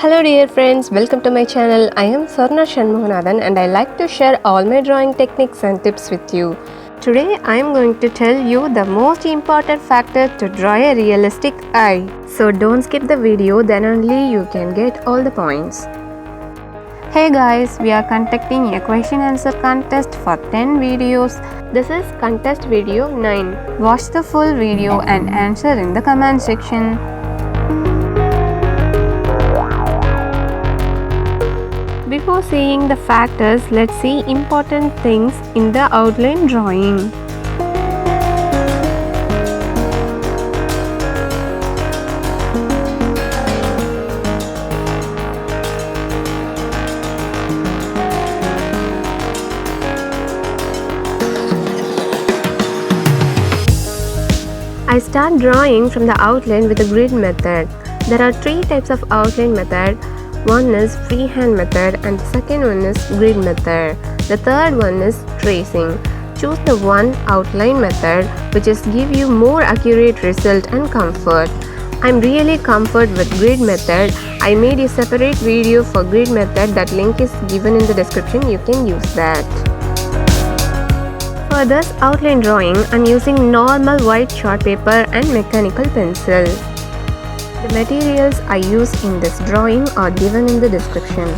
Hello dear friends, welcome to my channel. I am Sarna Shanmuganathan and I like to share all my drawing techniques and tips with you. Today I am going to tell you the most important factor to draw a realistic eye. So don't skip the video, then only you can get all the points. Hey guys, we are conducting a question answer contest for 10 videos. This is contest video 9. Watch the full video and answer in the comment section. Before seeing the factors, let's see important things in the outline drawing. I start drawing from the outline with the grid method. There are 3 types of outline method. One is freehand method and the second one is grid method. The third one is tracing. Choose the one outline method which is give you more accurate result and comfort. I'm really comfort with grid method. I made a separate video for grid method, that link is given in the description, you can use that. For this outline drawing, I'm using normal white chart paper and mechanical pencil. The materials I use in this drawing are given in the description.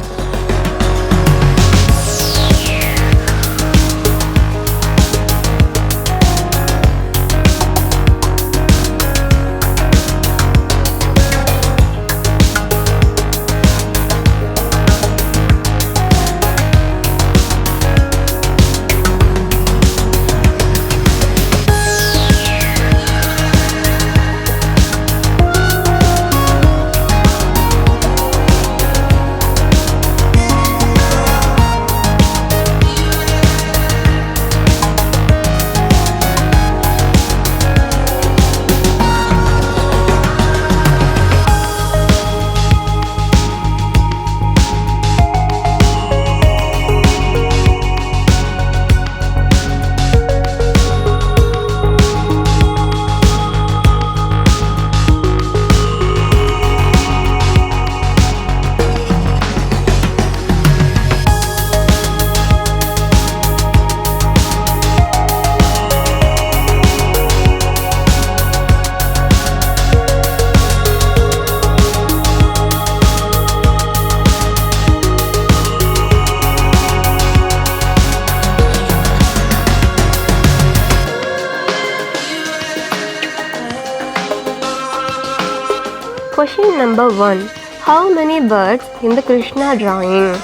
Question number 1. How many birds in the Krishna drawing?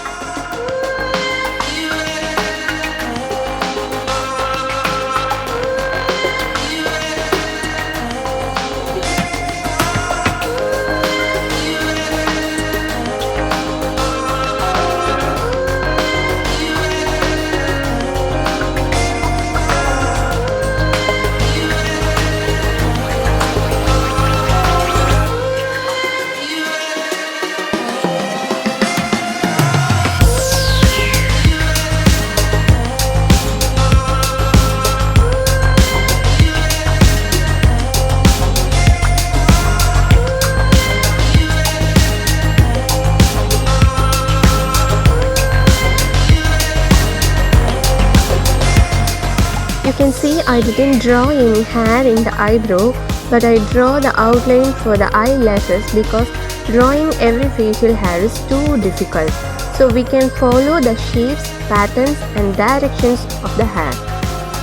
You can see I didn't draw any hair in the eyebrow, but I draw the outline for the eyelashes because drawing every facial hair is too difficult. So we can follow the shapes, patterns and directions of the hair.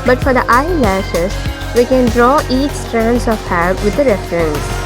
But for the eyelashes, we can draw each strands of hair with a reference.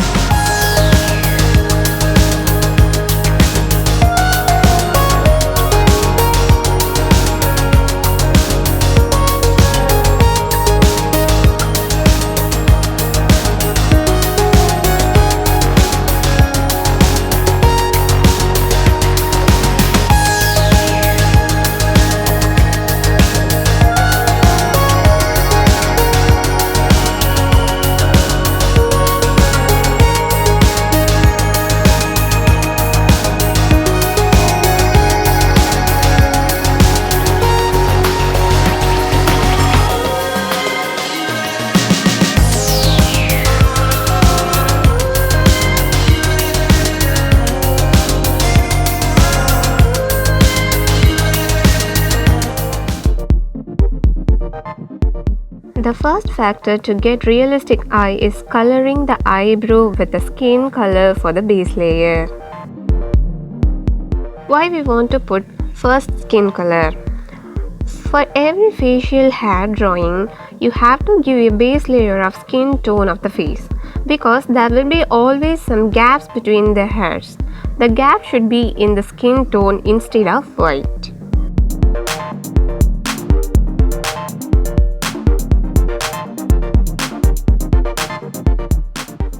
The first factor to get realistic eye is coloring the eyebrow with the skin color for the base layer. Why we want to put first skin color? For every facial hair drawing, you have to give a base layer of skin tone of the face because there will be always some gaps between the hairs. The gap should be in the skin tone instead of white.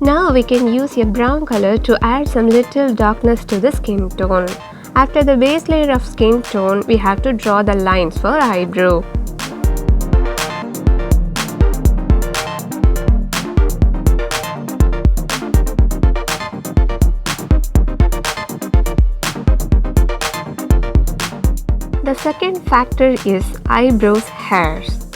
Now we can use a brown color to add some little darkness to the skin tone. After the base layer of skin tone, we have to draw the lines for eyebrow. The second factor is eyebrows hairs.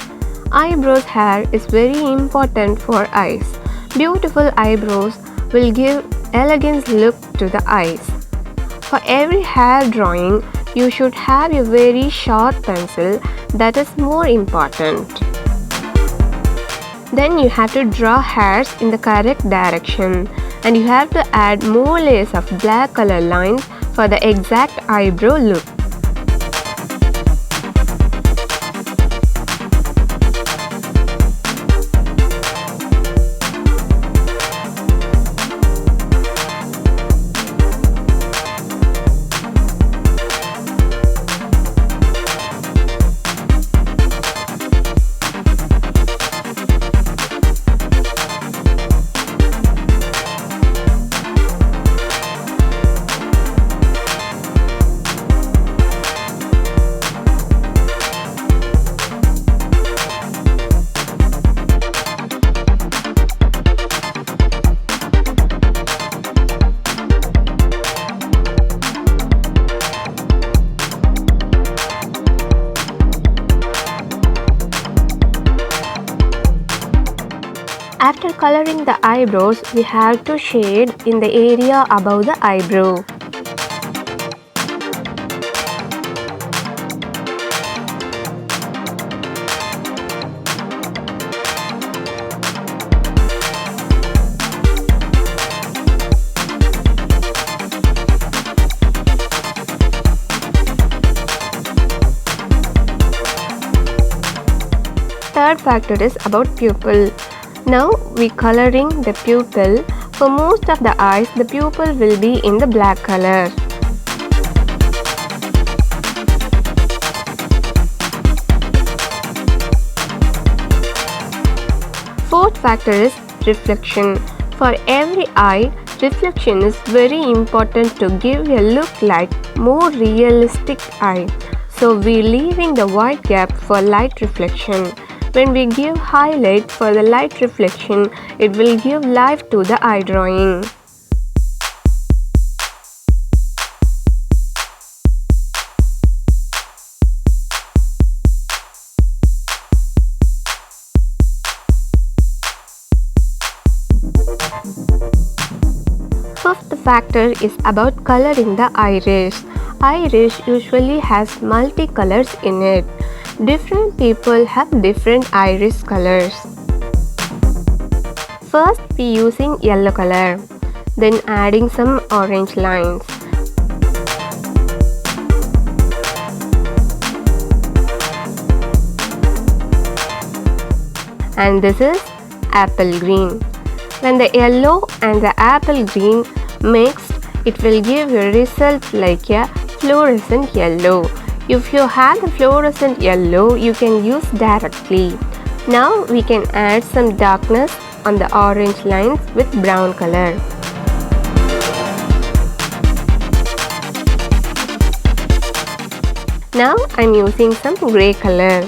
Eyebrows hair is very important for eyes. Beautiful eyebrows will give elegant look to the eyes. For every hair drawing, you should have a very sharp pencil, that is more important. Then you have to draw hairs in the correct direction and you have to add more layers of black color lines for the exact eyebrow look. After coloring the eyebrows, we have to shade in the area above the eyebrow. Third factor is about pupil. Now we coloring the pupil. For most of the eyes, the pupil will be in the black color. Fourth factor is reflection. For every eye, reflection is very important to give a look like more realistic eye. So we leaving the white gap for light reflection. When we give highlight for the light reflection, it will give life to the eye drawing. Fifth factor is about coloring the iris. Iris usually has multi-colors in it. Different people have different iris colors. First we using yellow color, then adding some orange lines. And this is apple green. When the yellow and the apple green mixed, it will give a result like a fluorescent yellow. If you have the fluorescent yellow, you can use directly. Now we can add some darkness on the orange lines with brown color. Now I'm using some grey color.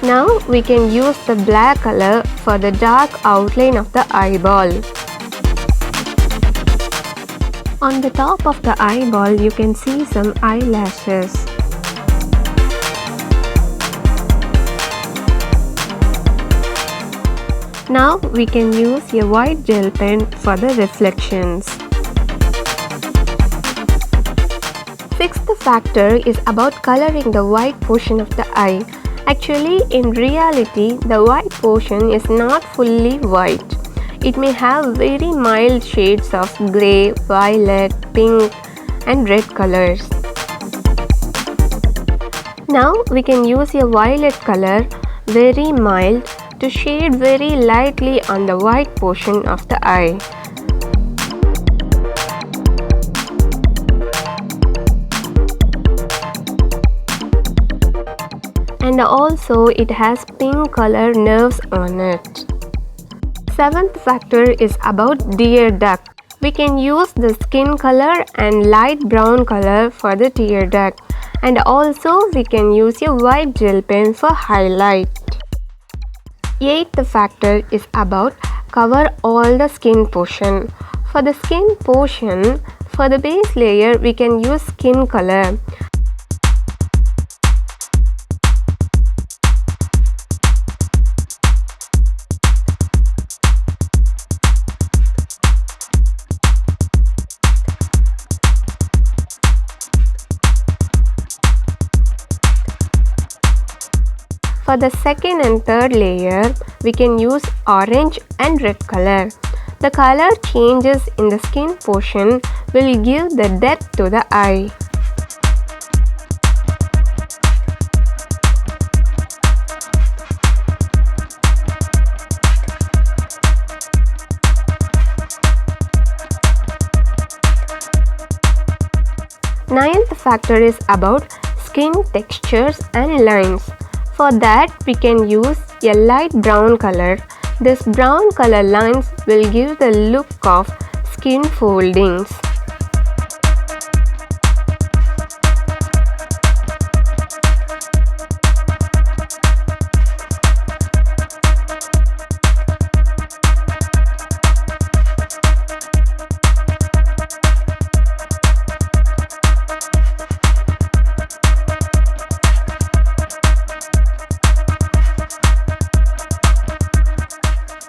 Now we can use the black color for the dark outline of the eyeball. On the top of the eyeball, you can see some eyelashes. Now we can use a white gel pen for the reflections. Sixth factor is about coloring the white portion of the eye. Actually, in reality, the white portion is not fully white. It may have very mild shades of grey, violet, pink, and red colors. Now we can use a violet color, very mild, to shade very lightly on the white portion of the eye. And also it has pink color nerves on it. Seventh factor is about tear duct. We can use the skin color and light brown color for the tear duct, and also we can use a white gel pen for highlight. Eighth factor is about cover all the skin portion. For the skin portion, for the base layer we can use skin color. For the second and third layer, we can use orange and red color. The color changes in the skin portion will give the depth to the eye. Ninth factor is about skin textures and lines. For that, we can use a light brown color. This brown color lines will give the look of skin foldings.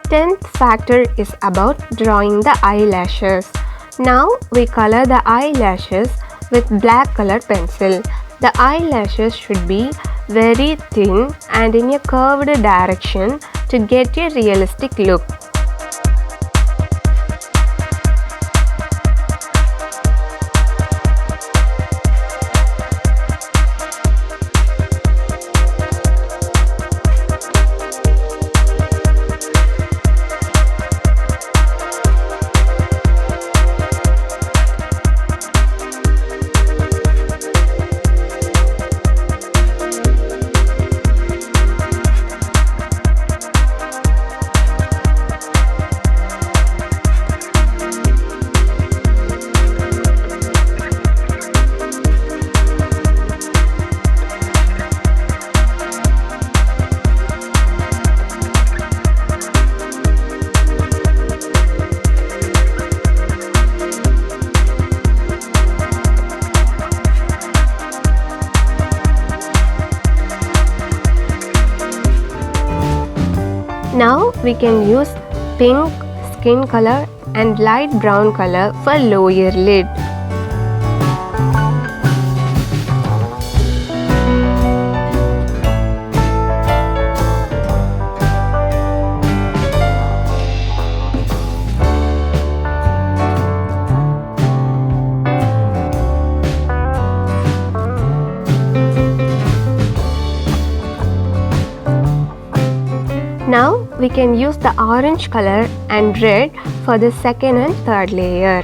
Tenth factor is about drawing the eyelashes. Now we color the eyelashes with black color pencil. The eyelashes should be very thin and in a curved direction to get a realistic look. Now we can use pink skin color and light brown color for lower lid. Now we can use the orange color and red for the second and third layer.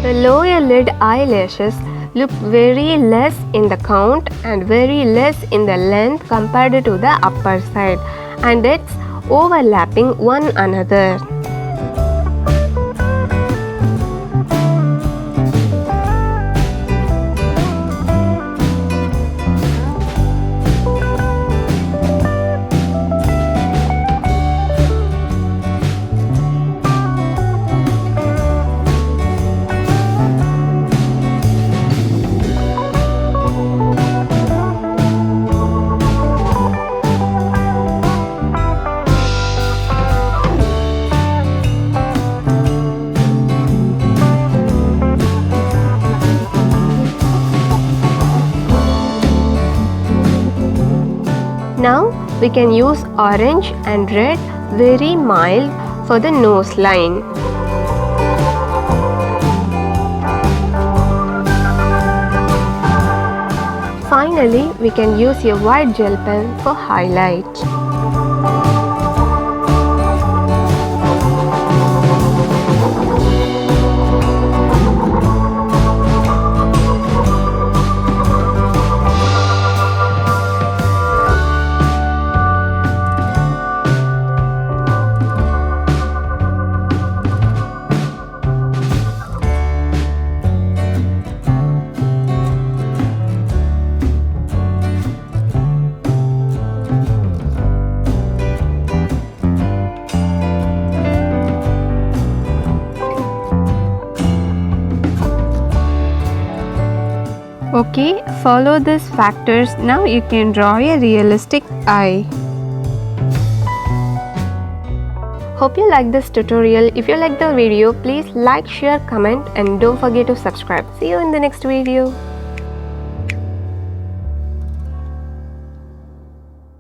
The lower lid eyelashes look very less in the count and very less in the length compared to the upper side, and it's overlapping one another. Now we can use orange and red, very mild, for the nose line. Finally, we can use a white gel pen for highlight. Okay, follow these factors. Now you can draw a realistic eye. Hope you like this tutorial. If you like the video, please like, share, comment and don't forget to subscribe. See you in the next video.